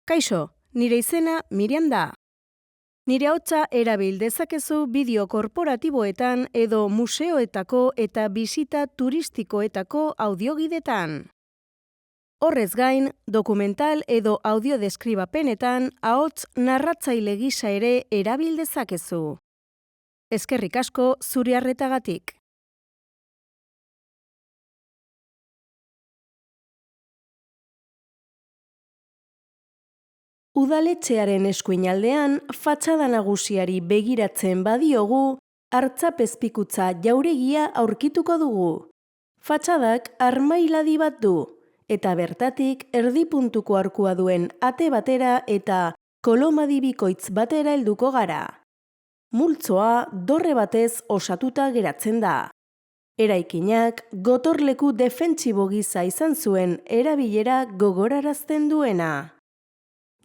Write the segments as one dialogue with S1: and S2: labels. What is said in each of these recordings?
S1: Kaixo, nire izena Miriam da. Nire ahotsa erabil dezakezu bideo korporatiboetan edo museoetako eta bisita turistikoetako audiogidetan. Horrez gain, dokumental edo audiodeskribapenetan ahots narratzaile gisa ere erabil dezakezu. Eskerrik asko zure arretagatik. Udaletxearen eskuinaldean, fatxada nagusiari begiratzen badiogu, hartzapezpikutza jauregia aurkituko dugu. Fatxadak armailadi bat du, eta bertatik erdipuntuko arkua duen ate batera eta kolomadi bikoitz batera helduko gara. Multzoa dorre batez osatuta geratzen da. Eraikinak gotorleku defentsibo gisa izan zuen erabilera gogorarazten duena.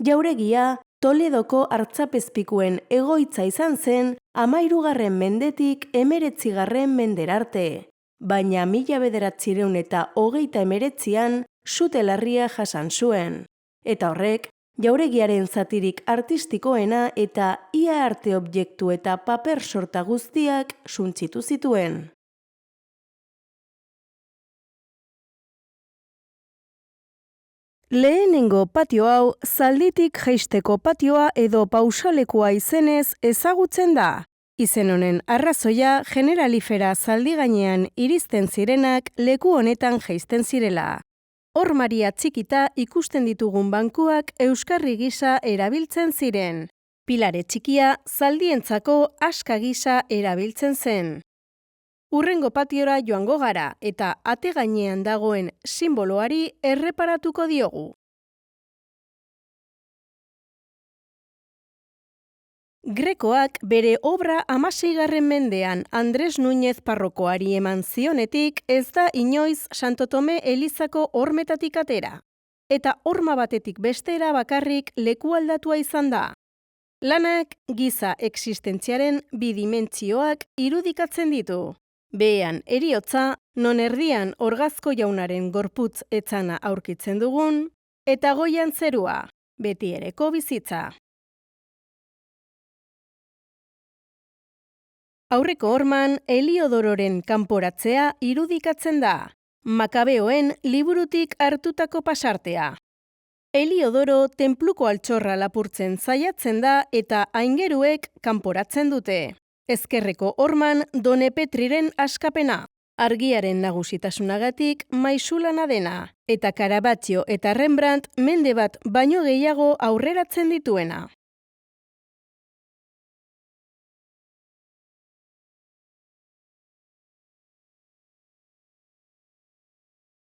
S1: Jauregia, Toledoko hartzapezpikuen egoitza izan zen 13. mendetik 19. menderarte, baina 1929an sute larria jasan zuen. Eta horrek, jauregiaren zatirik artistikoena eta ia arte objektu eta paper sorta guztiak suntsitu zituen. Lehenengo patio hau zalditik jaisteko patioa edo pausalekua izenez ezagutzen da. Izen honen arrazoia generalifera zaldi gainean iristen zirenak leku honetan jaisten zirela. Hormaria txikita ikusten ditugun bankuak euskarri gisa erabiltzen ziren. Pilare txikia zaldientzako aska gisa erabiltzen zen. Hurrengo patiora joango gara eta ate gainean dagoen sinboloari erreparatuko diogu. Grekoak bere obra 16. mendean Andres Núñez parrokoari eman zionetik ez da inoiz Santo Tome elizako hormetatik atera. Eta horma batetik bestera bakarrik leku aldatua izan da. Lanak giza existentziaren bidimentsioak irudikatzen ditu. Behean heriotza, non erdian orgazko jaunaren gorputz etzana aurkitzen dugun, eta goian zerua, betiereko bizitza. Aurreko horman Heliodororen kanporatzea irudikatzen da, Makabeoen liburutik hartutako pasartea. Heliodoro tenpluko altxorra lapurtzen saiatzen da eta aingeruek kanporatzen dute. Ezkerreko horman Done Petriren askapena, argiaren nagusitasunagatik maisulana dena, eta Caravaggio eta Rembrandt mende bat baino gehiago aurreratzen dituena.